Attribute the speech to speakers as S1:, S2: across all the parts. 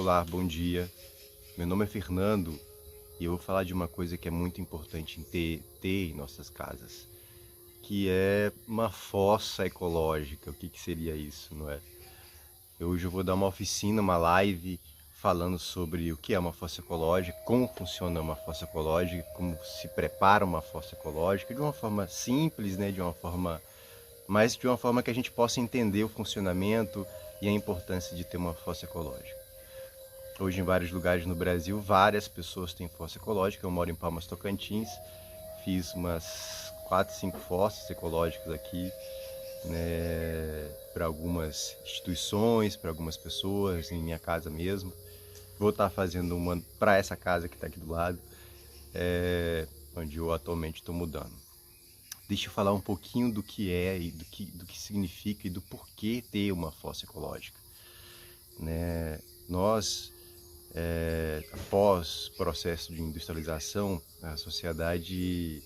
S1: Olá, bom dia. Meu nome é Fernando e eu vou falar de uma coisa que é muito importante em ter em nossas casas, que é uma fossa ecológica. O que seria isso, não é? Hoje eu vou dar uma oficina, uma live, falando sobre o que é uma fossa ecológica, como funciona uma fossa ecológica, como se prepara uma fossa ecológica, de uma forma simples, né? Mas de uma forma que a gente possa entender o funcionamento e a importância de ter uma fossa ecológica. Hoje, em vários lugares no Brasil, várias pessoas têm fossa ecológica. Eu moro em Palmas, Tocantins, fiz umas 4, 5 fossas ecológicas aqui, né, para algumas instituições, para algumas pessoas, em minha casa mesmo. Vou estar fazendo uma para essa casa que está aqui do lado, onde eu atualmente estou mudando. Deixa eu falar um pouquinho do que é e do que significa e do porquê ter uma fossa ecológica. Né? Nós, após o processo de industrialização, a sociedade,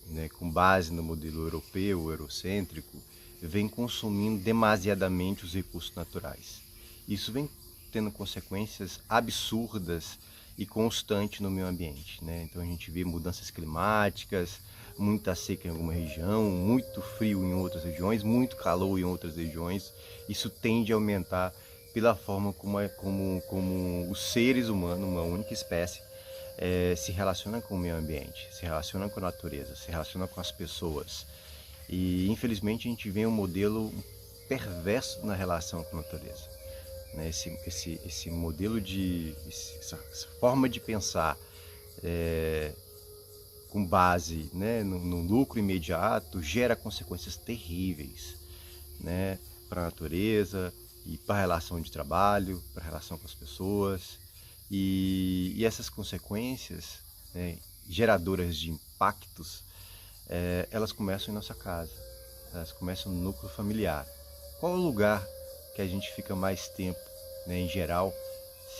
S1: né, com base no modelo europeu, eurocêntrico, vem consumindo demasiadamente os recursos naturais. Isso vem tendo consequências absurdas e constantes no meio ambiente, né? Então a gente vê mudanças climáticas, muita seca em alguma região, muito frio em outras regiões, muito calor em outras regiões. Isso tende a aumentar pela forma como os seres humanos, uma única espécie, se relaciona com o meio ambiente, se relaciona com a natureza, se relaciona com as pessoas. E infelizmente a gente vê um modelo perverso na relação com a natureza. Né? Esse modelo essa forma de pensar com base, né, no lucro imediato gera consequências terríveis, né, para a natureza e para a relação de trabalho, para a relação com as pessoas. E essas consequências, né, geradoras de impactos, elas começam em nossa casa, elas começam no núcleo familiar. Qual é o lugar que a gente fica mais tempo, né, em geral,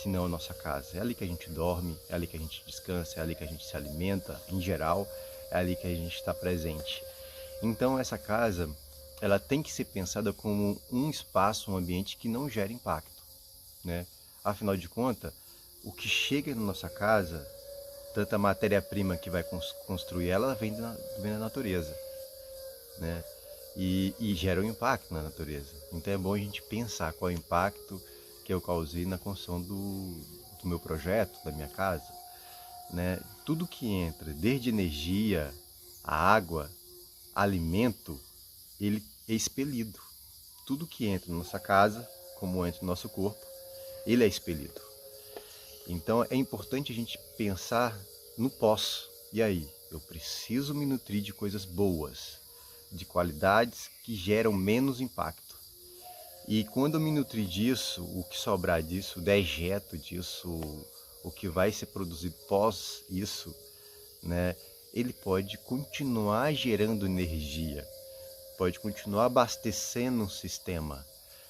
S1: se não a nossa casa? É ali que a gente dorme, é ali que a gente descansa, é ali que a gente se alimenta, em geral, é ali que a gente está presente. Então essa casa, ela tem que ser pensada como um espaço, um ambiente que não gera impacto, né? Afinal de contas, o que chega na nossa casa, tanta matéria-prima que vai construir ela, vem da natureza, né? E gera um impacto na natureza. Então é bom a gente pensar qual é o impacto que eu causei na construção do meu projeto, da minha casa, né? Tudo que entra, desde energia, a água, alimento, ele é expelido. Tudo que entra na nossa casa, como entra no nosso corpo, ele é expelido. Então é importante a gente pensar no pós. E aí? Eu preciso me nutrir de coisas boas, de qualidades que geram menos impacto. E quando eu me nutrir disso, o que sobrar disso, o dejeto disso, o que vai ser produzido pós isso, né, ele pode continuar gerando energia, pode continuar abastecendo um sistema.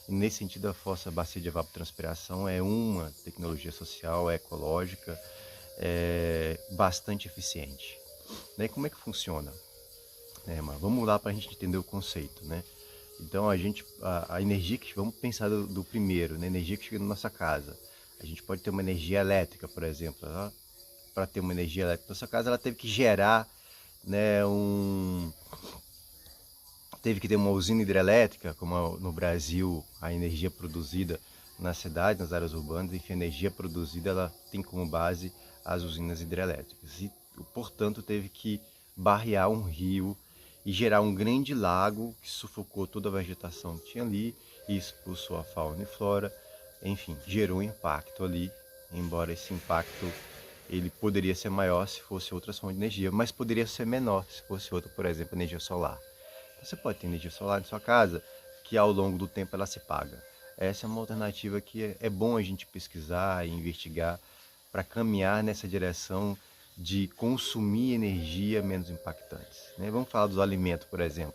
S1: E nesse sentido, a fossa bacia de evapotranspiração é uma tecnologia social, ecológica, bastante eficiente. Né? Como é que funciona? Mas vamos lá para a gente entender o conceito, né? Então a energia que vamos pensar do primeiro, né? Energia que chega na nossa casa. A gente pode ter uma energia elétrica, por exemplo. Para ter uma energia elétrica na sua casa, ela teve que gerar, né, teve que ter uma usina hidrelétrica, como no Brasil a energia produzida nas cidades, nas áreas urbanas, enfim, a energia produzida ela tem como base as usinas hidrelétricas. E, portanto, teve que barrear um rio e gerar um grande lago que sufocou toda a vegetação que tinha ali e expulsou a fauna e flora. Enfim, gerou um impacto ali, embora esse impacto ele poderia ser maior se fosse outra fonte de energia, mas poderia ser menor se fosse outra, por exemplo, energia solar. Você pode ter energia solar em sua casa, que ao longo do tempo ela se paga. Essa é uma alternativa que é bom a gente pesquisar e investigar para caminhar nessa direção de consumir energia menos impactantes. Né? Vamos falar dos alimentos, por exemplo.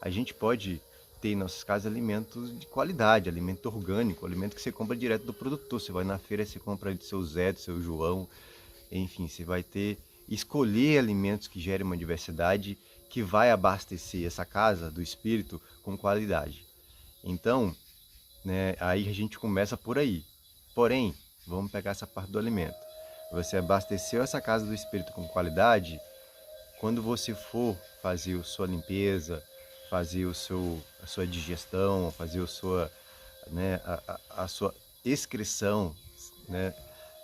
S1: A gente pode ter em nossas casas alimentos de qualidade, alimento orgânico, alimento que você compra direto do produtor. Você vai na feira e você compra do seu Zé, do seu João, enfim, você vai escolher alimentos que gerem uma diversidade que vai abastecer essa casa do espírito com qualidade. Então, né, aí a gente começa por aí. Porém, Vamos pegar essa parte do alimento. Você abasteceu essa casa do espírito com qualidade. Quando você for fazer a sua limpeza, fazer a sua digestão, fazer né, a sua excreção, né,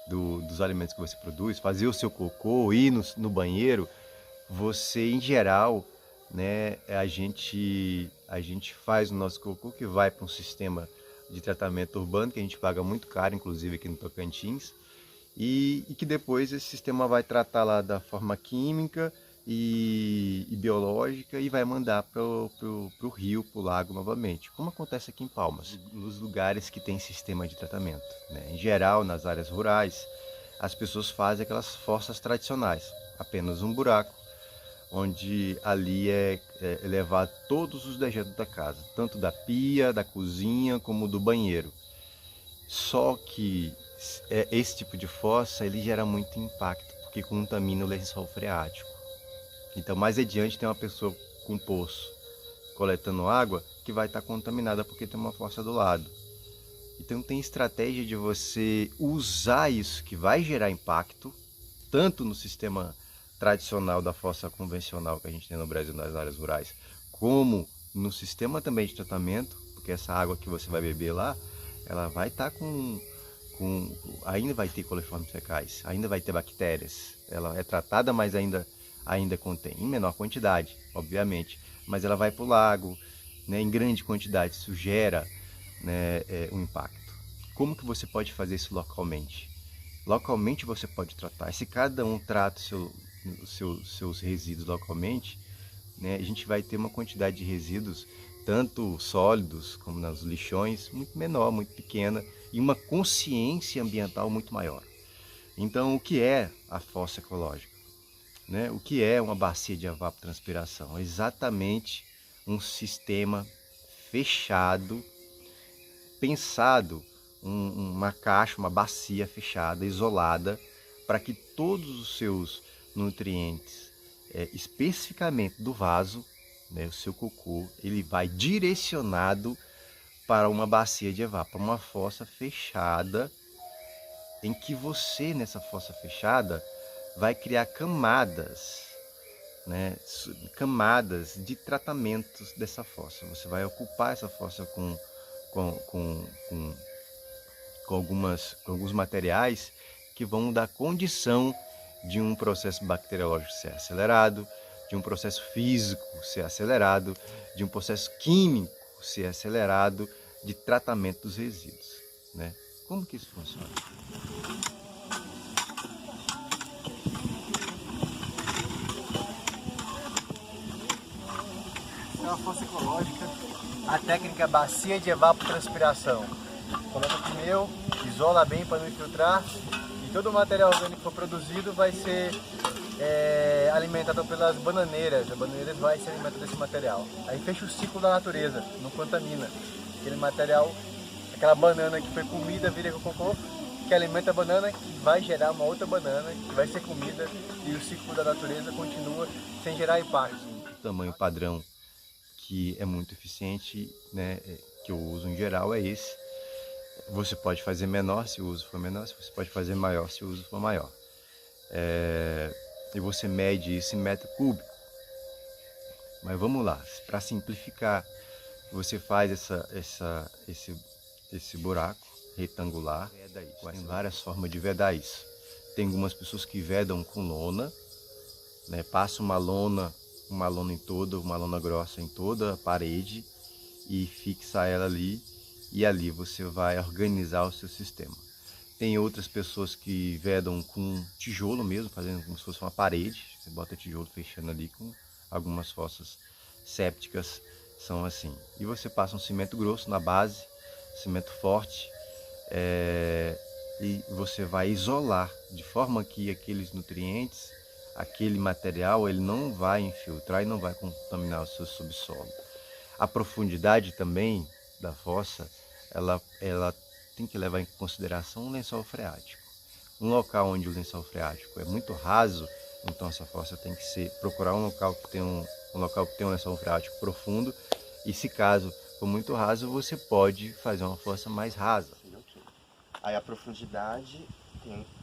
S1: dos alimentos que você produz, fazer o seu cocô, ir no banheiro, você, em geral, né, a gente faz o nosso cocô que vai para um sistema de tratamento urbano, que a gente paga muito caro, inclusive aqui no Tocantins, e que depois esse sistema vai tratar lá da forma química e biológica e vai mandar para o rio, para o lago novamente, como acontece aqui em Palmas, nos lugares que tem sistema de tratamento, né? Em geral, nas áreas rurais, as pessoas fazem aquelas fossas tradicionais, apenas um buraco, onde ali é levado todos os dejetos da casa, tanto da pia, da cozinha, como do banheiro. Só que esse tipo de fossa ele gera muito impacto, porque contamina o lençol freático. Então, mais adiante tem uma pessoa com poço coletando água que vai estar contaminada porque tem uma fossa do lado. Então, tem estratégia de você usar isso que vai gerar impacto, tanto no sistema tradicional da fossa convencional que a gente tem no Brasil nas áreas rurais, como no sistema também de tratamento, porque essa água que você vai beber lá, ela vai estar ainda vai ter coliformes fecais, ainda vai ter bactérias. Ela é tratada, mas ainda contém, em menor quantidade, obviamente, mas ela vai para o lago, né, em grande quantidade, isso gera, né, um impacto. Como que você pode fazer isso localmente? Localmente você pode tratar. Se cada um trata seus resíduos localmente, né, a gente vai ter uma quantidade de resíduos, tanto sólidos como nos lixões, muito menor, muito pequena, e uma consciência ambiental muito maior. Então, o que é a fossa ecológica? Né? O que é uma bacia de evapotranspiração? É exatamente um sistema fechado, pensado, uma caixa, uma bacia fechada, isolada, para que todos os seus nutrientes, especificamente do vaso, né, o seu cocô, ele vai direcionado para uma bacia de evapotranspiração, para uma fossa fechada, em que você, nessa fossa fechada, vai criar camadas, né, camadas de tratamentos dessa fossa. Você vai ocupar essa fossa com alguns materiais que vão dar condição de um processo bacteriológico ser acelerado, de um processo físico ser acelerado, de um processo químico ser acelerado, de tratamento dos resíduos, né? Como que isso funciona?
S2: É uma fossa ecológica, a técnica é bacia de evapotranspiração. Coloca pneu, isola bem para não infiltrar e todo o material orgânico que for produzido vai ser alimentado pelas bananeiras. A bananeira vai se alimentar desse material. Aí fecha o ciclo da natureza, não contamina. Aquele material, aquela banana que foi comida vira cocô, que alimenta a banana, que vai gerar uma outra banana, que vai ser comida e o ciclo da natureza continua sem gerar impacto.
S1: O tamanho padrão que é muito eficiente, né, que eu uso em geral é esse. Você pode fazer menor se o uso for menor, você pode fazer maior se o uso for maior. E você mede isso em metro cúbico. Mas vamos lá, para simplificar, você faz esse buraco retangular. Tem várias formas de vedar isso. Tem algumas pessoas que vedam com lona, né, passa uma lona em toda, uma lona grossa em toda a parede e fixa ela ali, e ali você vai organizar o seu sistema. Tem outras pessoas que vedam com tijolo mesmo, fazendo como se fosse uma parede, você bota tijolo fechando ali, com algumas fossas sépticas são assim. E você passa um cimento grosso na base, cimento forte, e você vai isolar, de forma que aqueles nutrientes, aquele material, ele não vai infiltrar e não vai contaminar o seu subsolo. A profundidade também da fossa, ela tem que levar em consideração o lençol freático. Um local onde o lençol freático é muito raso, então essa fossa tem que procurar um local que tem um lençol freático profundo, e se caso for muito raso, você pode fazer uma fossa mais rasa.
S3: Aí a profundidade,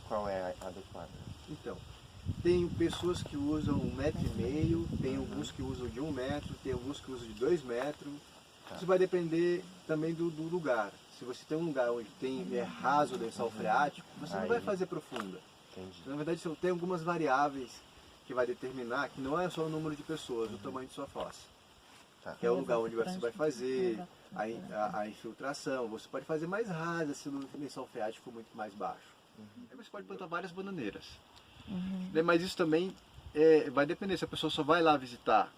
S3: qual é a adequada?
S2: Então, tem pessoas que usam 1,5 m, tem alguns que usam de 1 metro, tem alguns que usam de 2 metros. Isso vai depender também do lugar. Se você tem um lugar onde é raso o lençol freático, você não vai fazer profunda.
S3: Entendi.
S2: Na verdade, tem algumas variáveis que vai determinar que não é só o número de pessoas, o tamanho de sua fossa. Que é o lugar onde você vai fazer a infiltração. Você pode fazer mais rasa se o lençol freático for muito mais baixo. Aí você pode plantar várias bananeiras. Mas isso também vai depender, se a pessoa só vai lá visitar.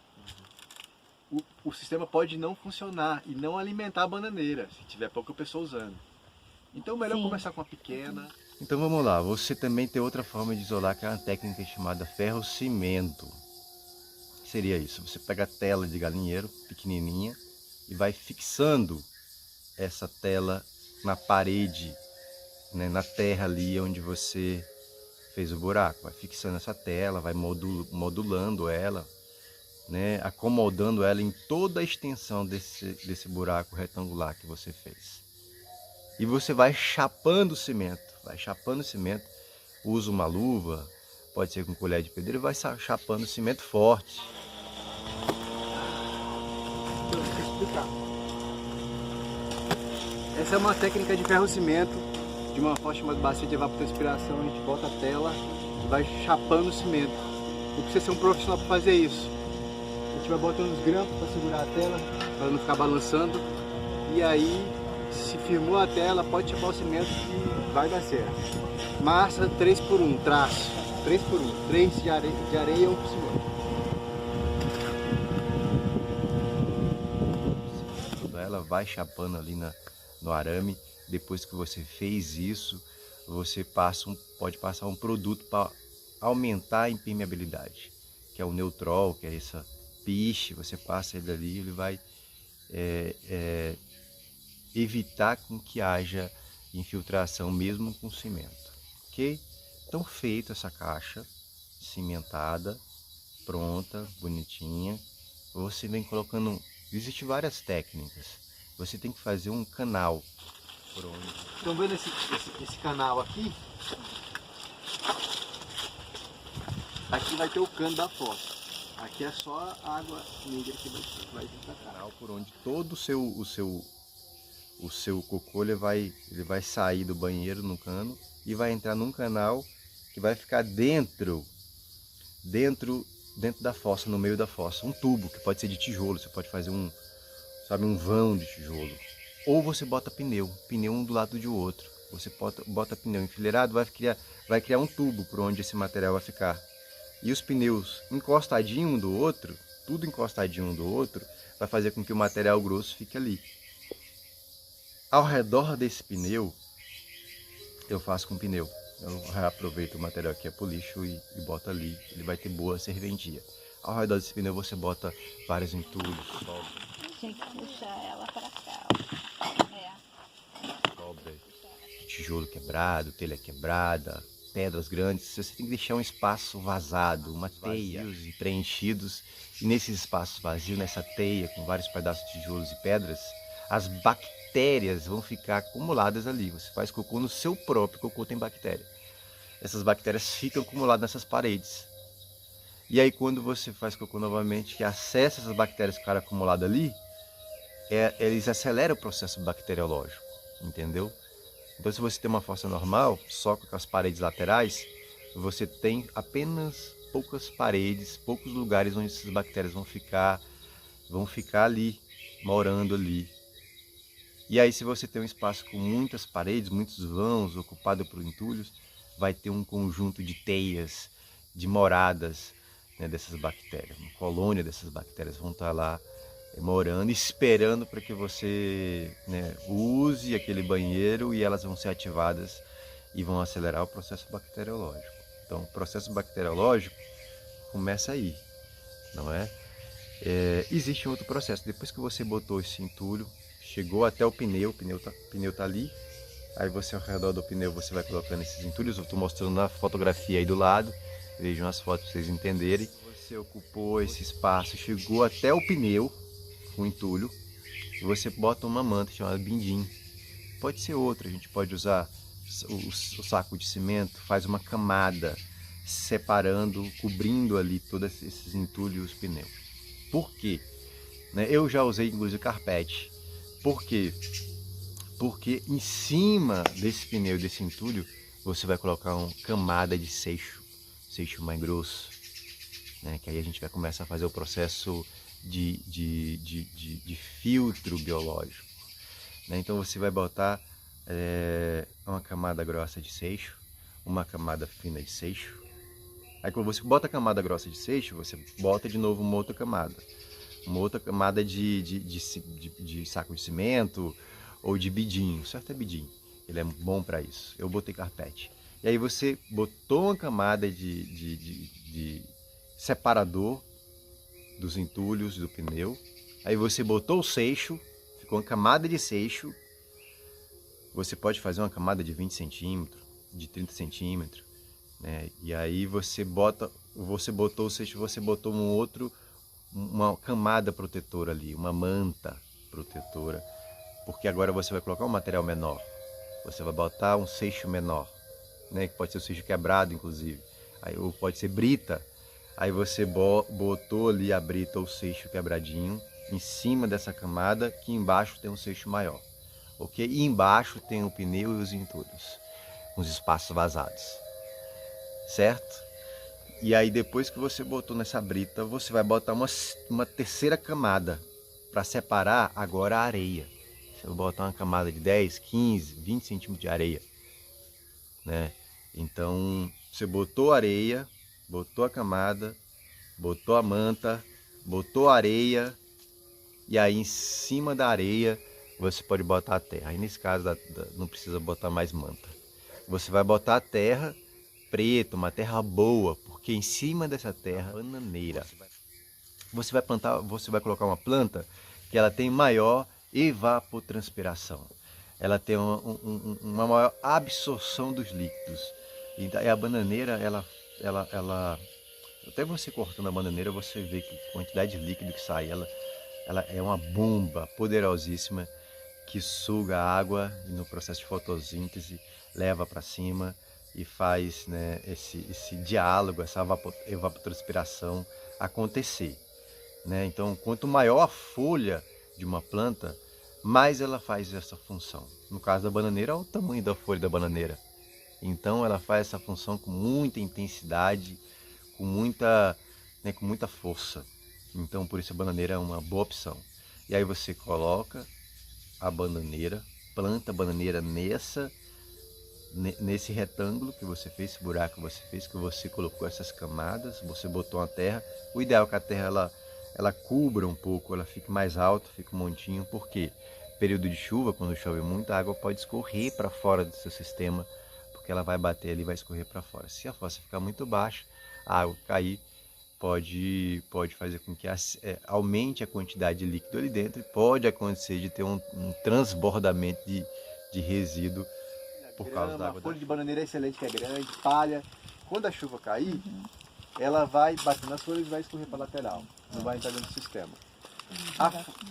S2: O sistema pode não funcionar e não alimentar a bananeira, se tiver pouca pessoa usando. Então melhor começar com uma pequena.
S1: Então vamos lá, você também tem outra forma de isolar, que é uma técnica chamada ferro-cimento. Que seria isso? Você pega a tela de galinheiro, pequenininha, e vai fixando essa tela na parede, né, na terra ali onde você fez o buraco. Vai fixando essa tela, vai modulando ela, né, acomodando ela em toda a extensão desse buraco retangular que você fez. E você vai chapando o cimento, usa uma luva, pode ser com colher de pedreiro, e vai chapando o cimento forte.
S2: Então, deixa eu explicar. Essa é uma técnica de ferro-cimento, de uma fossa chamada bacia de evapotranspiração. A gente bota a tela e vai chapando o cimento. Não precisa ser um profissional para fazer isso. A gente vai botando os grampos para segurar a tela, para não ficar balançando. E aí, se firmou a tela, pode chapar o cimento que vai dar certo. Massa 3x1, traço. 3x1, 3 de areia e 1 por cimento.
S1: Ela vai chapando ali no arame. Depois que você fez isso, você pode passar um produto para aumentar a impermeabilidade, que é o Neutrol, que é essa piche. Você passa ele ali, ele vai evitar com que haja infiltração mesmo com cimento. Ok? Então, feita essa caixa cimentada, pronta, bonitinha, você vem colocando. Existem várias técnicas. Você tem que fazer um canal.
S2: Estão vendo esse canal aqui? Aqui vai ter o cano da fossa. Aqui é só a água negra que vai vir para cá.
S1: Canal por onde todo o seu cocô ele vai sair do banheiro no cano e vai entrar num canal que vai ficar dentro da fossa, no meio da fossa. Um tubo que pode ser de tijolo, você pode fazer um vão de tijolo. Ou você bota pneu um do lado do outro. Você bota pneu enfileirado, vai criar um tubo por onde esse material vai ficar. E os pneus encostadinho um do outro, tudo encostadinho um do outro, vai fazer com que o material grosso fique ali. Ao redor desse pneu, eu faço com pneu. Eu reaproveito o material que é pro lixo e boto ali. Ele vai ter boa serventia. Ao redor desse pneu você bota vários entulhos, sobra.
S4: Tem que puxar ela para cá.
S1: Sobra de tijolo quebrado, telha quebrada, pedras grandes. Você tem que deixar um espaço vazado, uma teia, e preenchidos. E nesses espaços vazios, nessa teia, com vários pedaços de tijolos e pedras, as bactérias vão ficar acumuladas ali. Você faz cocô no seu próprio cocô, tem bactéria. Essas bactérias ficam acumuladas nessas paredes. E aí quando você faz cocô novamente, que acessa essas bactérias que ficaram acumuladas ali, eles aceleram o processo bacteriológico, entendeu? Então se você tem uma fossa normal, só com as paredes laterais, você tem apenas poucas paredes, poucos lugares onde essas bactérias vão ficar ali, morando ali. E aí se você tem um espaço com muitas paredes, muitos vãos, ocupado por entulhos, vai ter um conjunto de teias, de moradas, né, dessas bactérias. Uma colônia dessas bactérias vão estar lá morando, esperando para que você, né, use aquele banheiro, e elas vão ser ativadas e vão acelerar o processo bacteriológico. Então o processo bacteriológico começa aí, não é? Existe um outro processo. Depois que você botou esse entulho, chegou até o pneu tá ali. Aí você, ao redor do pneu, você vai colocando esses entulhos. Eu estou mostrando na fotografia aí do lado. Vejam as fotos para vocês entenderem. Você ocupou esse espaço, chegou até o pneu com entulho. E você bota uma manta chamada bindim. Pode ser outra, a gente pode usar o saco de cimento faz uma camada separando, cobrindo ali todos esses entulhos e os pneus. Por quê? Né? Eu já usei inclusive carpete. Por quê? Porque em cima desse pneu, desse entulho, você vai colocar uma camada de seixo mais grosso, né? Que aí a gente vai começar a fazer o processo de filtro biológico. Né? Então você vai botar uma camada grossa de seixo, uma camada fina de seixo. Aí quando você bota a camada grossa de seixo, você bota de novo uma outra camada de saco de cimento ou de bidim. Certo é bidim, ele é bom para isso. Eu botei carpete. E aí você botou uma camada de separador dos entulhos do pneu. Aí você botou o seixo, ficou uma camada de seixo. Você pode fazer uma camada de 20 centímetros, de 30 centímetros. Né? E aí você botou o seixo, você botou uma camada protetora ali, uma manta protetora. Porque agora você vai colocar um material menor. Você vai botar um seixo menor, né? Que pode ser o seixo quebrado, inclusive. Aí, ou pode ser brita. Aí você botou ali a brita ou o seixo quebradinho em cima dessa camada, que embaixo tem um seixo maior. Ok? E embaixo tem o pneu e os entulhos, uns espaços vazados. Certo? E aí depois que você botou nessa brita, você vai botar uma terceira camada para separar agora a areia. Você vai botar uma camada de 10, 15, 20 centímetros de areia. Né? Então você botou a areia, botou a camada, botou a manta, botou a areia, e aí em cima da areia você pode botar a terra. Aí nesse caso não precisa botar mais manta. Você vai botar a terra preta, uma terra boa, porque em cima dessa terra, bananeira. Você vai colocar uma planta que ela tem maior evapotranspiração. Ela tem uma maior absorção dos líquidos. E a bananeira, até você cortando a bananeira, você vê que a quantidade de líquido que sai, ela é uma bomba poderosíssima que suga a água e no processo de fotossíntese leva para cima e faz, né, esse diálogo, essa evapotranspiração acontecer. Né? Então, quanto maior a folha de uma planta, mais ela faz essa função. No caso da bananeira, olha o tamanho da folha da bananeira. Então, ela faz essa função com muita intensidade, com muita força. Então, por isso a bananeira é uma boa opção. E aí você coloca a bananeira, planta a bananeira nesse retângulo que você fez, esse buraco que você fez, que você colocou essas camadas, você botou a terra. O ideal é que a terra ela cubra um pouco, ela fique mais alta, fique um montinho, porque período de chuva, quando chove muito, a água pode escorrer para fora do seu sistema, porque ela vai bater ali e vai escorrer para fora. Se a fossa ficar muito baixa, a água cair, pode fazer com que aumente a quantidade de líquido ali dentro e pode acontecer de ter um transbordamento de resíduo por causa da água.
S2: A folha de bananeira é excelente, que é grande, palha. Quando a chuva cair, ela vai bater nas folhas e vai escorrer para a lateral, não vai entrar dentro do sistema.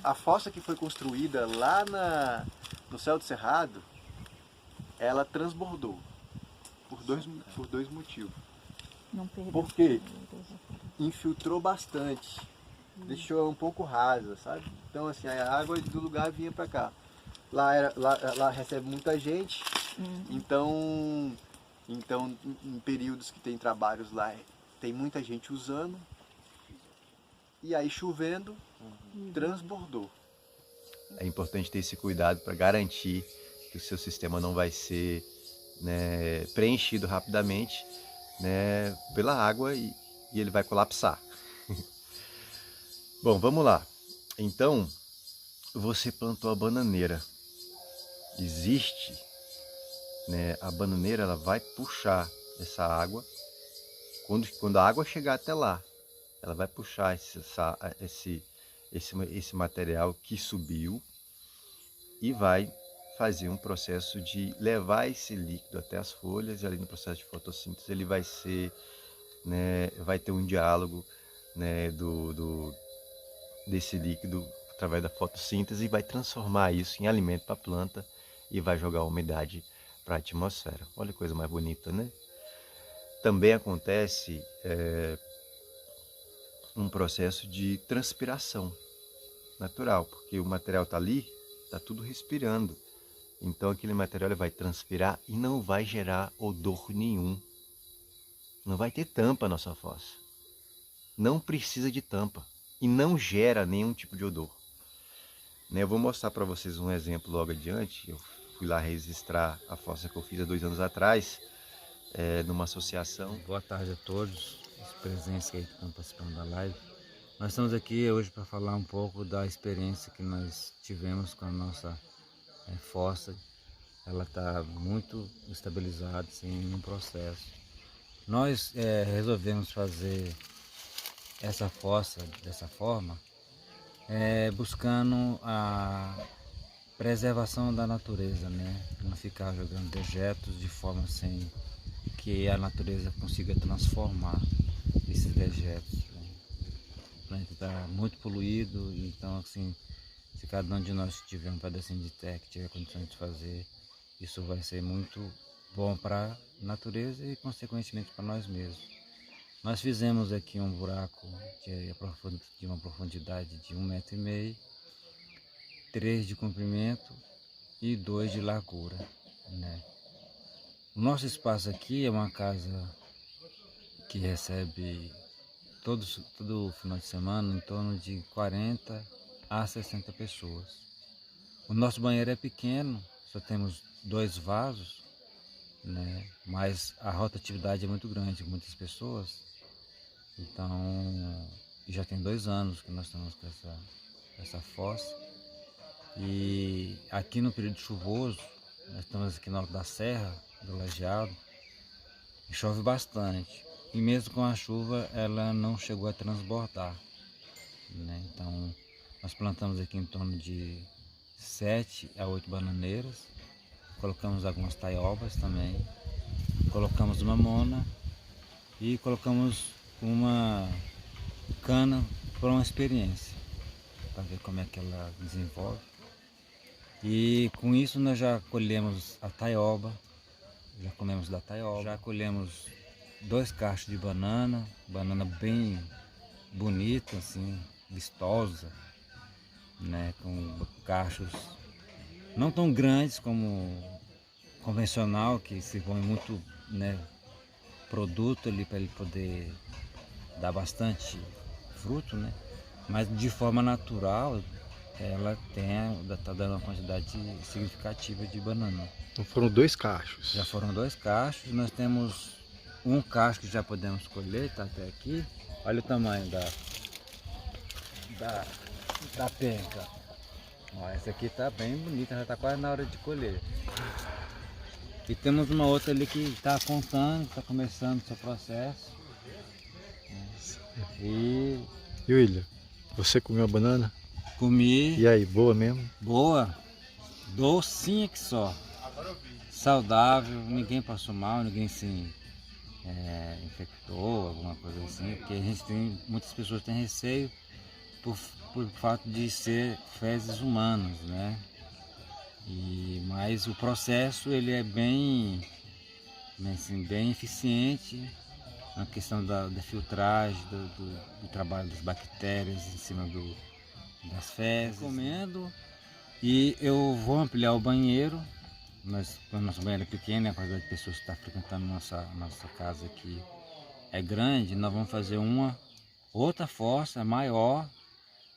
S2: A fossa que foi construída lá no céu do Cerrado, ela transbordou por dois motivos.
S4: Não perdeu.
S2: Por quê? Infiltrou bastante, deixou ela um pouco rasa, sabe? Então assim, a água do lugar vinha para cá. Lá recebe muita gente, então em períodos que tem trabalhos lá, tem muita gente usando, e aí chovendo, transbordou.
S1: É importante ter esse cuidado para garantir que o seu sistema não vai ser, né, preenchido rapidamente, né, pela água e ele vai colapsar. Bom, vamos lá. Então, você plantou a bananeira. Existe, né, a bananeira, ela vai puxar essa água. Quando a água chegar até lá, ela vai puxar esse material que subiu e vai fazer um processo de levar esse líquido até as folhas, e ali no processo de fotossíntese ele vai ser, né, vai ter um diálogo, né, desse líquido através da fotossíntese e vai transformar isso em alimento para a planta e vai jogar a umidade para a atmosfera. Olha que coisa mais bonita, né? Também acontece um processo de transpiração natural, porque o material está ali, está tudo respirando. Então aquele material ele vai transpirar e não vai gerar odor nenhum. Não vai ter tampa na sua fossa. Não precisa de tampa e não gera nenhum tipo de odor. Eu vou mostrar para vocês um exemplo logo adiante. Eu fui lá registrar a fossa que eu fiz há 2 anos atrás, numa associação.
S5: Boa tarde a todos os presentes que estão participando da live. Nós estamos aqui hoje para falar um pouco da experiência que nós tivemos com a nossa fossa. Ela está muito estabilizada, sem nenhum processo. Nós resolvemos fazer essa fossa dessa forma, buscando a preservação da natureza, né? Não ficar jogando dejetos de forma assim que a natureza consiga transformar esses dejetos. O planeta está muito poluído, então assim, se cada um de nós tiver um pedacinho de terra que tiver condições de fazer, isso vai ser muito bom para a natureza e consequentemente para nós mesmos. Nós fizemos aqui um buraco de uma profundidade de 1,5 m, 3 de comprimento e 2 de largura, né? O nosso espaço aqui é uma casa que recebe todo final de semana em torno de 40 a 60 pessoas. O nosso banheiro é pequeno, só temos 2 vasos, né? Mas a rotatividade é muito grande, muitas pessoas. Então, já tem 2 anos que nós estamos com essa fossa. E aqui no período chuvoso, nós estamos aqui na hora da serra, do Lajeado, e chove bastante. E mesmo com a chuva, ela não chegou a transbordar, né? Então, nós plantamos aqui em torno de 7 a 8 bananeiras, colocamos algumas taiobas também, colocamos mamona e colocamos uma cana para uma experiência, para ver como é que ela desenvolve. E com isso nós já colhemos a taioba, já comemos da taioba, já colhemos 2 cachos de banana bem bonita, assim, vistosa, né, com cachos não tão grandes como convencional, que se põe muito, né, produto ali para ele poder dar bastante fruto, né? Mas de forma natural ela está dando uma quantidade significativa de banana.
S6: Então foram 2 cachos.
S5: Já foram 2 cachos, nós temos um cacho que já podemos colher, está até aqui. Olha o tamanho da penca. Ó, essa aqui está bem bonita, já está quase na hora de colher. E temos uma outra ali que está apontando, está começando o seu processo. E
S6: William, você comeu a banana?
S5: Comi.
S6: E aí, boa mesmo?
S5: Boa, docinha que só. Saudável, ninguém passou mal, ninguém se infectou, alguma coisa assim, porque muitas pessoas têm receio por fato de ser fezes humanas, né? Mas o processo ele é bem eficiente na questão da filtragem, do trabalho das bactérias em cima das fezes. Recomendo. E eu vou ampliar o banheiro. O nosso banheiro é pequeno, a quantidade de pessoas que está frequentando nossa casa aqui é grande. Nós vamos fazer uma outra fossa maior,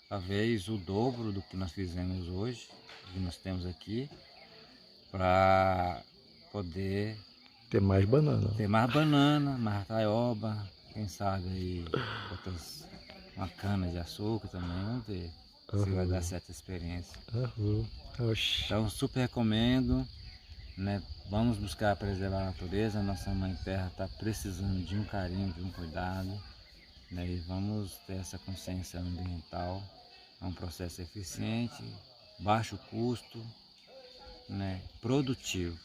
S5: talvez o dobro do que nós fizemos hoje, que nós temos aqui, para poder
S6: ter mais banana.
S5: Ter mais banana, mais taioba, quem sabe aí uma cana de açúcar também, vamos ver se vai dar certa experiência. Então super recomendo, né? Vamos buscar preservar a natureza, a nossa mãe terra está precisando de um carinho, de um cuidado, né? E vamos ter essa consciência ambiental. É um processo eficiente, baixo custo, né? Produtivo,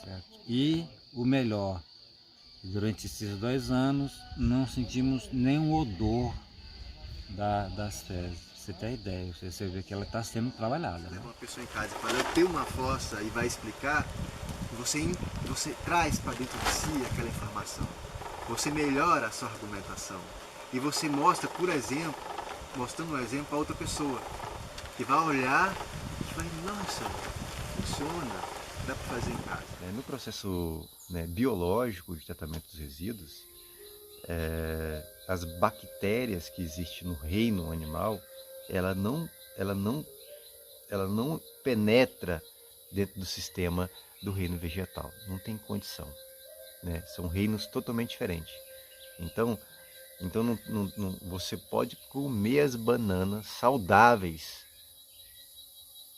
S5: certo? E o melhor, durante esses 2 anos não sentimos nenhum odor das fezes. Você tem ideia, você vê que ela está sendo trabalhada, né?
S1: Uma pessoa em casa fala, eu tenho uma fossa e vai explicar,
S2: Você traz para dentro de si aquela informação. Você melhora a sua argumentação. E você mostra, por exemplo, mostrando um exemplo para outra pessoa, que vai olhar e vai, nossa, funciona, dá para fazer em casa.
S1: No processo, né, biológico de tratamento dos resíduos, as bactérias que existem no reino animal, ela não penetra dentro do sistema do reino vegetal. Não tem condição, né? São reinos totalmente diferentes. Então você pode comer as bananas saudáveis,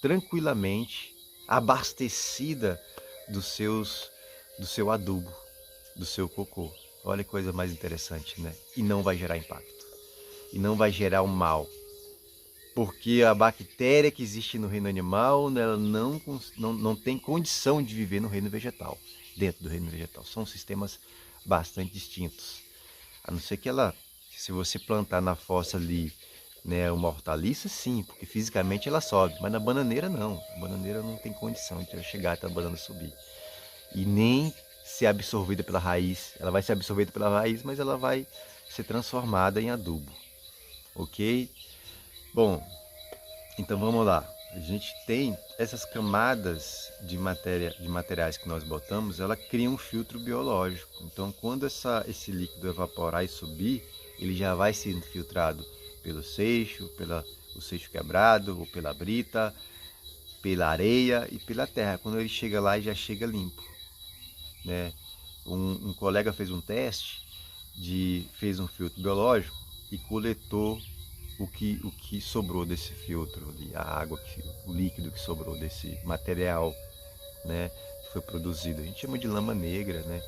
S1: tranquilamente, abastecida do seu adubo, do seu cocô. Olha que coisa mais interessante, né? E não vai gerar impacto. E não vai gerar um mal. Porque a bactéria que existe no reino animal, ela não tem condição de viver no reino vegetal, dentro do reino vegetal. São sistemas bastante distintos. A não ser que se você plantar na fossa ali, né, uma hortaliça, sim, porque fisicamente ela sobe, mas na bananeira não. A bananeira não tem condição de chegar até a banana subir. E nem ser absorvida pela raiz. Ela vai ser absorvida pela raiz, mas ela vai ser transformada em adubo. Ok? Bom, então vamos lá. A gente tem essas camadas de materiais que nós botamos, ela cria um filtro biológico. Então, quando esse líquido evaporar e subir, ele já vai ser filtrado pelo seixo, o seixo quebrado, ou pela brita, pela areia e pela terra. Quando ele chega lá, já chega limpo, né? Um colega fez um teste, fez um filtro biológico e coletou o que sobrou desse filtro, a água, o líquido que sobrou desse material, né, que foi produzido. A gente chama de lama negra, né,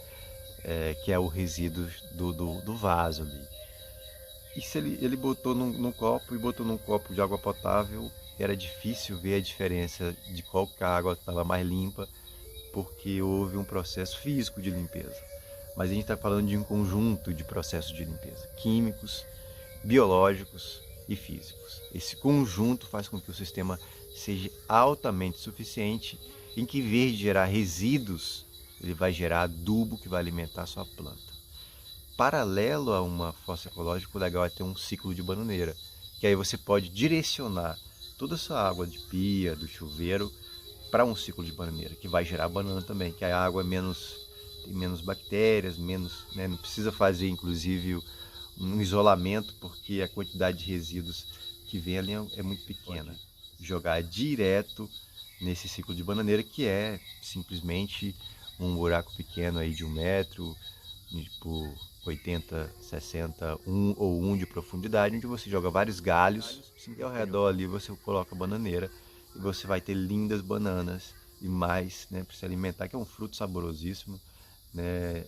S1: que é o resíduo do vaso ali. E se ele botou num copo e botou num copo de água potável, era difícil ver a diferença de qual que a água estava mais limpa, porque houve um processo físico de limpeza. Mas a gente está falando de um conjunto de processos de limpeza, químicos, biológicos e físicos. Esse conjunto faz com que o sistema seja altamente suficiente, em que, em vez de gerar resíduos, ele vai gerar adubo que vai alimentar a sua planta. Paralelo a uma fossa ecológica, o legal é ter um ciclo de bananeira, que aí você pode direcionar toda a sua água de pia, do chuveiro, para um ciclo de bananeira, que vai gerar banana também, que a água tem menos bactérias, né, não precisa fazer, inclusive, um isolamento, porque a quantidade de resíduos que vem ali é muito pequena. Jogar direto nesse ciclo de bananeira, que é simplesmente um buraco pequeno aí de 1 metro, por 80, 60, 1 de profundidade, onde você joga vários galhos e ao redor ali você coloca a bananeira e você vai ter lindas bananas e mais, né, para se alimentar, que é um fruto saborosíssimo, né,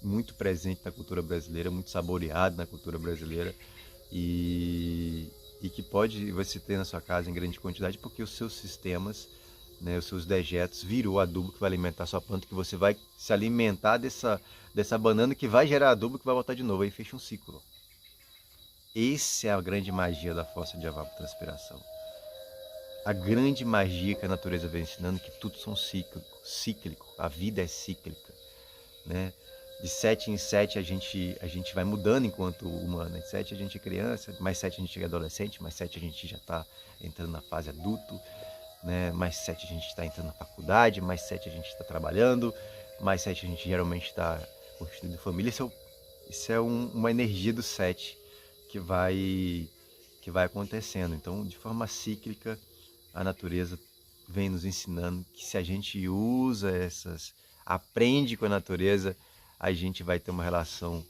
S1: muito presente na cultura brasileira, muito saboreado na cultura brasileira e que pode você ter na sua casa em grande quantidade, porque os seus sistemas, né, os seus dejetos virou adubo que vai alimentar a sua planta, que você vai se alimentar dessa banana que vai gerar adubo que vai voltar de novo, aí fecha um ciclo. Essa é a grande magia da fossa de evapotranspiração. A grande magia que a natureza vem ensinando, que tudo são cíclico, a vida é cíclica, né? De 7 em 7 a gente vai mudando enquanto humano. De 7 a gente é criança, mais 7 a gente é adolescente, mais 7 a gente já está entrando na fase adulto, né? Mais 7 a gente está entrando na faculdade, mais 7 a gente está trabalhando, mais 7 a gente geralmente está constituindo família. Isso é uma energia do 7 que vai acontecendo. Então, de forma cíclica, a natureza vem nos ensinando que se a gente usa aprende com a natureza, a gente vai ter uma relação,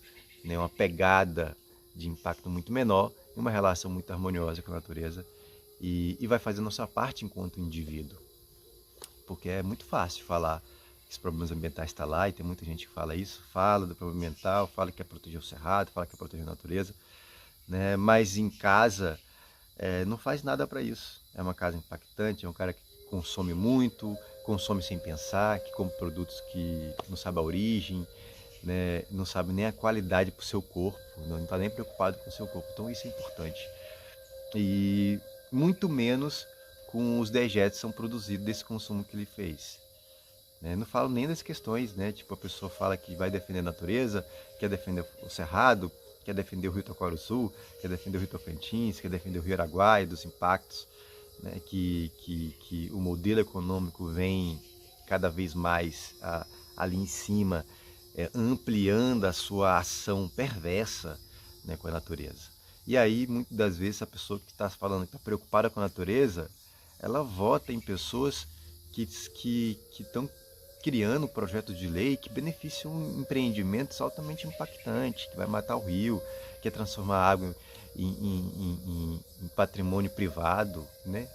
S1: né, uma pegada de impacto muito menor, uma relação muito harmoniosa com a natureza e vai fazer a nossa parte enquanto indivíduo. Porque é muito fácil falar que os problemas ambientais estão lá, e tem muita gente que fala isso, fala do problema ambiental, fala que quer proteger o cerrado, fala que quer proteger a natureza, né? Mas em casa não faz nada para isso. É uma casa impactante, é um cara que consome muito, consome sem pensar, que come produtos que não sabe a origem, né? Não sabe nem a qualidade para o seu corpo, não está nem preocupado com o seu corpo. Então isso é importante. E muito menos com os dejetos que são produzidos desse consumo que ele fez. Não falo nem das questões, né? Tipo, a pessoa fala que vai defender a natureza, quer defender o Cerrado, quer defender o Rio Taquarussu, quer defender o Rio Tocantins, quer defender o Rio Araguaia, dos impactos, né? Que o modelo econômico vem cada vez mais ali em cima, ampliando a sua ação perversa, né, com a natureza. E aí, muitas das vezes, a pessoa que está falando que está preocupada com a natureza, ela vota em pessoas que estão criando projetos de lei que beneficiam empreendimentos altamente impactantes, que vai matar o rio, que é transformar a água em patrimônio privado, né?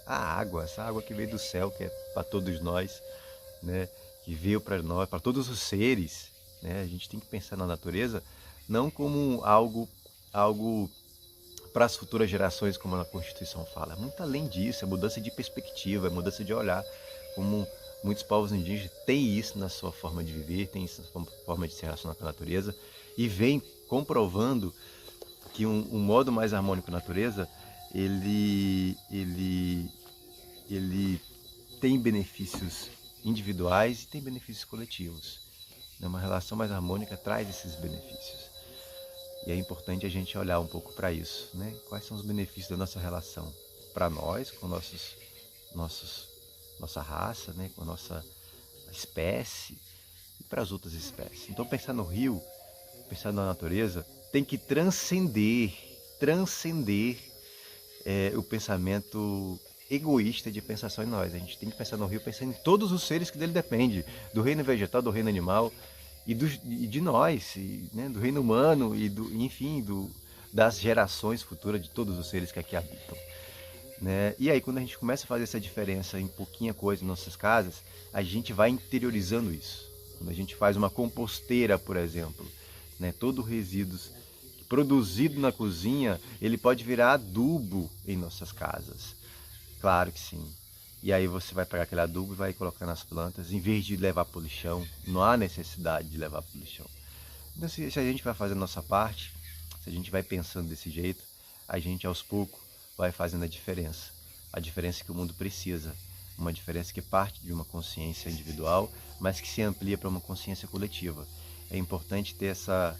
S1: Essa água que veio do céu, que é para todos nós, né? Que veio para nós, para todos os seres, né? A gente tem que pensar na natureza não como algo para as futuras gerações, como a Constituição fala. É muito além disso, é mudança de perspectiva, é mudança de olhar, como muitos povos indígenas têm isso na sua forma de viver, têm isso na sua forma de se relacionar com a natureza, e vem comprovando que um modo mais harmônico com a natureza, ele tem benefícios individuais e tem benefícios coletivos. Uma relação mais harmônica traz esses benefícios. E é importante a gente olhar um pouco para isso, né? Quais são os benefícios da nossa relação para nós, com nossa raça, né? Com a nossa espécie e para as outras espécies. Então, pensar no rio, pensar na natureza, tem que transcender o pensamento egoísta de pensar só em nós. A gente tem que pensar no rio pensando em todos os seres que dele dependem, do reino vegetal, do reino animal, e de nós, né, do reino humano e das gerações futuras de todos os seres que aqui habitam, né? E aí, quando a gente começa a fazer essa diferença em pouquinha coisa em nossas casas, a gente vai interiorizando isso. Quando a gente faz uma composteira, por exemplo, né, todo resíduo produzido na cozinha, ele pode virar adubo em nossas casas. Claro que sim. E aí você vai pegar aquele adubo e vai colocar nas plantas, em vez de levar para o lixão. Não há necessidade de levar para o lixão. Então, se a gente vai fazendo a nossa parte, se a gente vai pensando desse jeito, a gente aos poucos vai fazendo a diferença. A diferença que o mundo precisa. Uma diferença que parte de uma consciência individual, mas que se amplia para uma consciência coletiva. É importante ter essa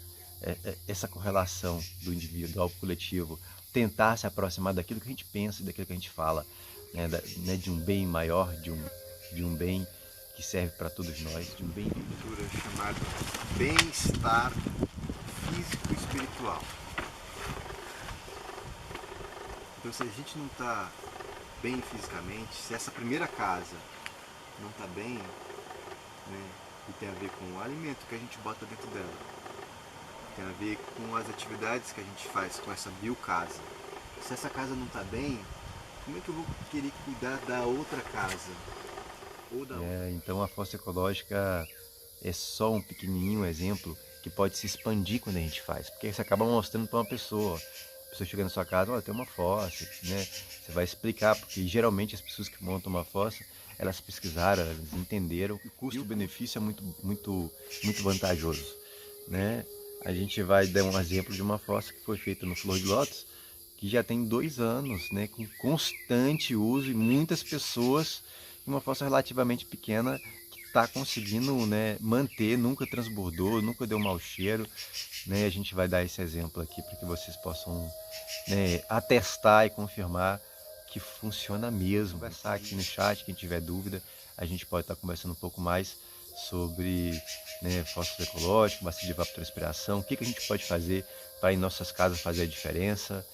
S1: correlação do individual ao coletivo, tentar se aproximar daquilo que a gente pensa, daquilo que a gente fala, né, de um bem maior, de um bem que serve para todos nós, de um bem cultura chamado bem-estar físico e espiritual. Então, se a gente não está bem fisicamente, se essa primeira casa não está bem, né, e tem a ver com o alimento que a gente bota dentro dela, tem a ver com as atividades que a gente faz com essa biocasa. Se essa casa não está bem, como é que eu vou querer cuidar da outra casa? Então a fossa ecológica é só um pequenininho exemplo que pode se expandir quando a gente faz, porque você acaba mostrando para uma pessoa. A pessoa chega na sua casa, olha, tem uma fossa, né? Você vai explicar, porque geralmente as pessoas que montam uma fossa, elas pesquisaram, elas entenderam. O custo-benefício é muito vantajoso, né? A gente vai dar um exemplo de uma fossa que foi feita no Flor de Lótus, que já tem 2 anos, né, com constante uso e muitas pessoas, uma fossa relativamente pequena que está conseguindo, né, manter, nunca transbordou, nunca deu mau cheiro, né? A gente vai dar esse exemplo aqui para que vocês possam, né, atestar e confirmar que funciona mesmo. Conversar aqui no chat, quem tiver dúvida, a gente pode estar conversando um pouco mais sobre, né, fósforos ecológicos, bacia de evapotranspiração, o que a gente pode fazer para em nossas casas fazer a diferença,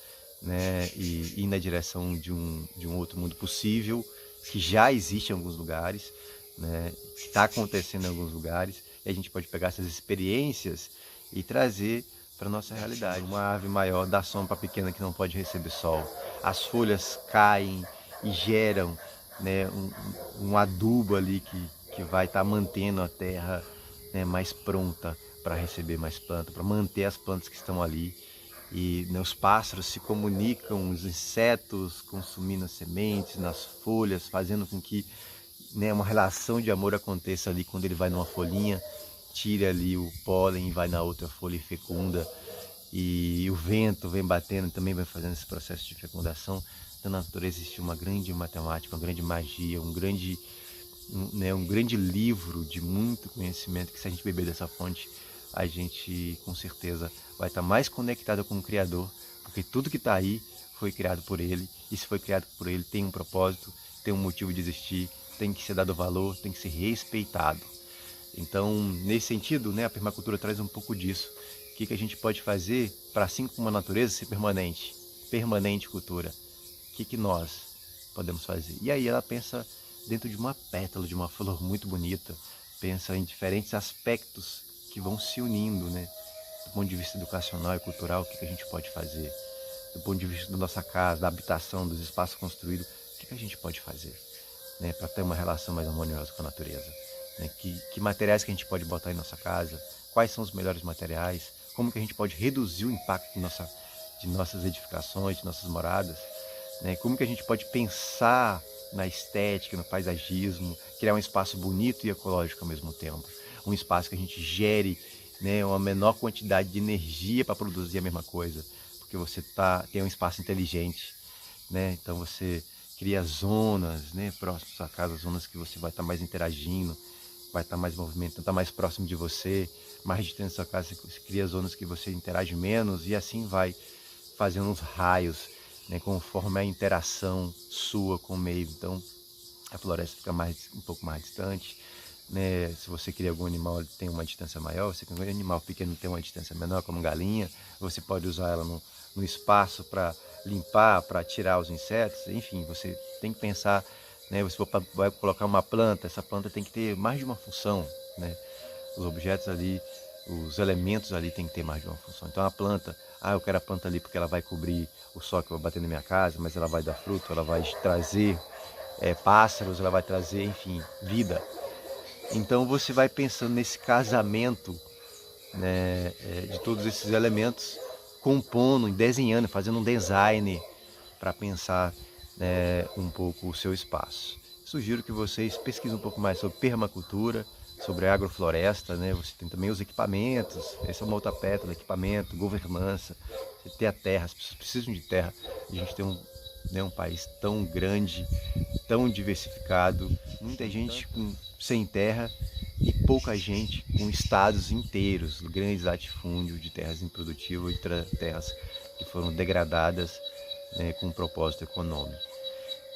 S1: né, e ir na direção de um outro mundo possível, que já existe em alguns lugares, né, que está acontecendo em alguns lugares, e a gente pode pegar essas experiências e trazer para a nossa realidade. Uma árvore maior dá sombra para a pequena que não pode receber sol. As folhas caem e geram, né, um adubo ali que vai estar mantendo a terra, né, mais pronta para receber mais planta, para manter as plantas que estão ali. E, né, os pássaros se comunicam, os insetos consumindo as sementes, nas folhas, fazendo com que, né, uma relação de amor aconteça ali quando ele vai numa folhinha, tira ali o pólen e vai na outra folha e fecunda. E o vento vem batendo, também vai fazendo esse processo de fecundação. Então, na natureza existe uma grande matemática, uma grande magia, um grande um grande livro de muito conhecimento, que se a gente beber dessa fonte, a gente com certeza vai estar mais conectado com o Criador, porque tudo que está aí foi criado por Ele, e se foi criado por Ele tem um propósito, tem um motivo de existir, tem que ser dado valor, tem que ser respeitado. Então, nesse sentido, né, a permacultura traz um pouco disso. O que a gente pode fazer para, assim como a natureza, ser permanente? Permanente cultura. O que nós podemos fazer? E aí ela pensa dentro de uma pétala, de uma flor muito bonita, pensa em diferentes aspectos que vão se unindo, né? Do ponto de vista educacional e cultural, o que a gente pode fazer? Do ponto de vista da nossa casa, da habitação, dos espaços construídos, o que a gente pode fazer, né, para ter uma relação mais harmoniosa com a natureza? Né? Que materiais que a gente pode botar em nossa casa? Quais são os melhores materiais? Como que a gente pode reduzir o impacto de nossas edificações, de nossas moradas? Né? Como que a gente pode pensar na estética, no paisagismo, criar um espaço bonito e ecológico ao mesmo tempo? Um espaço que a gente gere, né, uma menor quantidade de energia para produzir a mesma coisa, porque você tem um espaço inteligente, né? Então você cria zonas, né, próximas à sua casa, zonas que você vai estar mais interagindo, vai estar mais movimentando, está mais próximo de você, mais distante da sua casa, você cria zonas que você interage menos e assim vai fazendo uns raios, né, conforme a interação sua com o meio. Então a floresta fica um pouco mais distante, né? Se você cria algum animal, ele tem uma distância maior. Se um animal pequeno tem uma distância menor, como galinha, você pode usar ela no espaço para limpar, para tirar os insetos. Enfim, você tem que pensar, né? Você vai colocar uma planta, essa planta tem que ter mais de uma função, né? Os objetos ali, os elementos ali tem que ter mais de uma função. Então a planta, eu quero a planta ali porque ela vai cobrir o sol que vai bater na minha casa, mas ela vai dar fruto, ela vai trazer pássaros, ela vai trazer, enfim, vida. Então você vai pensando nesse casamento, né, de todos esses elementos, compondo, desenhando, fazendo um design para pensar, né, um pouco o seu espaço. Sugiro que vocês pesquisem um pouco mais sobre permacultura, sobre agrofloresta, né? Você tem também os equipamentos, essa é uma outra pétala, equipamento, governança, você ter a terra, as pessoas precisam de terra. A gente tem um país tão grande, tão diversificado, muita gente sem terra e pouca gente com estados inteiros, grandes latifúndios de terras improdutivas e terras que foram degradadas, né, com um propósito econômico.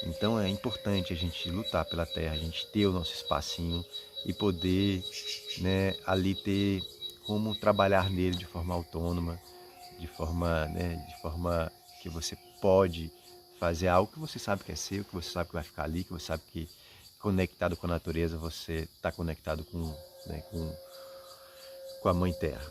S1: Então é importante a gente lutar pela terra, a gente ter o nosso espacinho e poder, né, ali ter como trabalhar nele de forma autônoma, de forma que você pode fazer algo que você sabe que é seu, que você sabe que vai ficar ali, que você sabe que conectado com a natureza você está conectado com a Mãe Terra.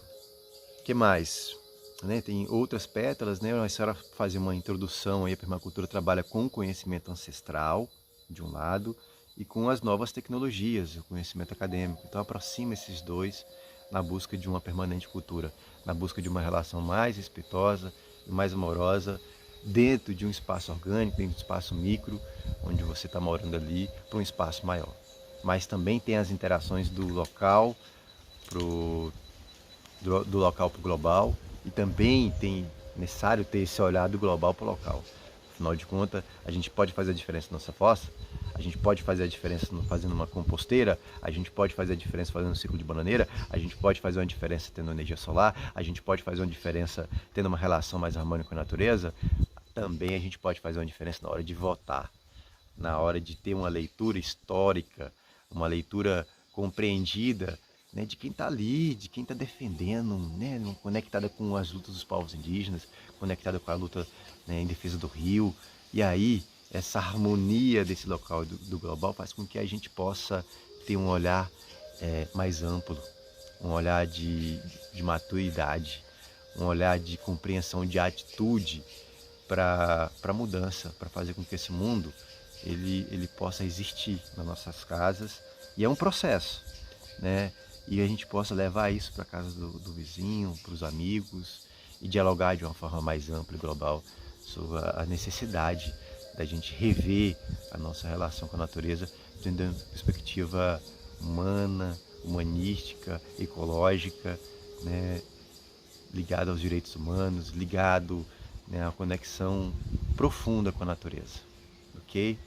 S1: O que mais? Né, tem outras pétalas, né? A senhora fazer uma introdução aí, a permacultura trabalha com o conhecimento ancestral, de um lado, e com as novas tecnologias, o conhecimento acadêmico. Então aproxima esses dois na busca de uma permanente cultura, na busca de uma relação mais respeitosa e mais amorosa, dentro de um espaço orgânico, dentro de um espaço micro, onde você está morando ali, para um espaço maior. Mas também tem as interações do local para o global, e também tem necessário ter esse olhar do global para o local. Afinal de contas, a gente pode fazer a diferença na nossa fossa, a gente pode fazer a diferença fazendo uma composteira, a gente pode fazer a diferença fazendo um ciclo de bananeira, a gente pode fazer uma diferença tendo energia solar, a gente pode fazer uma diferença tendo uma relação mais harmônica com a natureza. Também a gente pode fazer uma diferença na hora de votar, na hora de ter uma leitura histórica, uma leitura compreendida, né, de quem está ali, de quem está defendendo, né, conectada com as lutas dos povos indígenas, conectada com a luta, né, em defesa do rio. E aí, essa harmonia desse local do global faz com que a gente possa ter um olhar mais amplo, um olhar de maturidade, um olhar de compreensão, de atitude para a mudança, para fazer com que esse mundo ele possa existir nas nossas casas. E é um processo, né? E a gente possa levar isso para a casa do vizinho, para os amigos, e dialogar de uma forma mais ampla e global sobre a necessidade da gente rever a nossa relação com a natureza, tendo uma perspectiva humana, humanística, ecológica, né, ligada aos direitos humanos, ligado, né, à conexão profunda com a natureza, ok?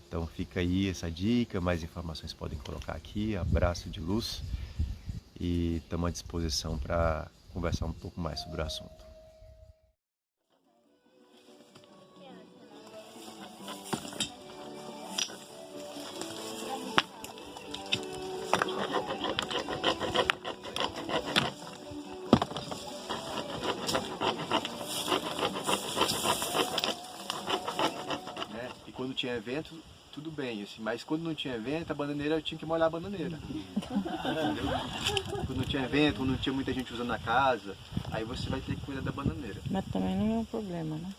S1: Então fica aí essa dica, mais informações podem colocar aqui, abraço de luz e estamos à disposição para conversar um pouco mais sobre o assunto.
S2: E quando tinha evento, tudo bem, assim, mas quando não tinha evento, a bananeira eu tinha que molhar a bananeira. Entendeu? Quando não tinha evento, quando não tinha muita gente usando a casa, aí você vai ter que cuidar da bananeira.
S7: Mas também não é um problema, né?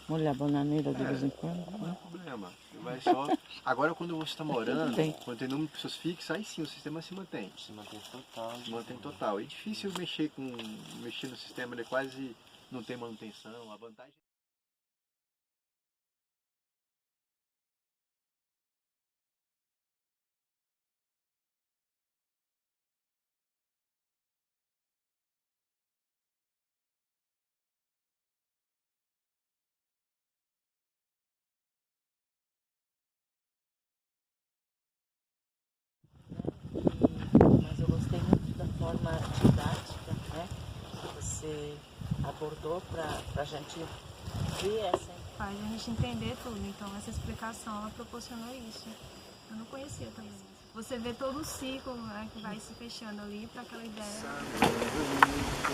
S7: Molhar a bananeira de vez em quando.
S2: Não é problema. Você vai só... Agora quando você está morando, quando tem número de pessoas fixas, aí sim o sistema se mantém.
S3: Se mantém total.
S2: Se mantém total. É difícil mexer no sistema, ele quase não tem manutenção. A vantagem...
S7: Mas eu gostei muito da forma didática, né? Que você abordou para a gente ver essa.
S8: Faz a gente entender tudo, então essa explicação ela proporcionou isso. Eu não conhecia também. Você vê todo o ciclo, né, que vai se fechando ali para aquela ideia.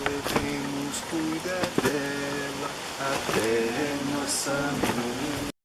S2: Devemos cuidar dela até nossa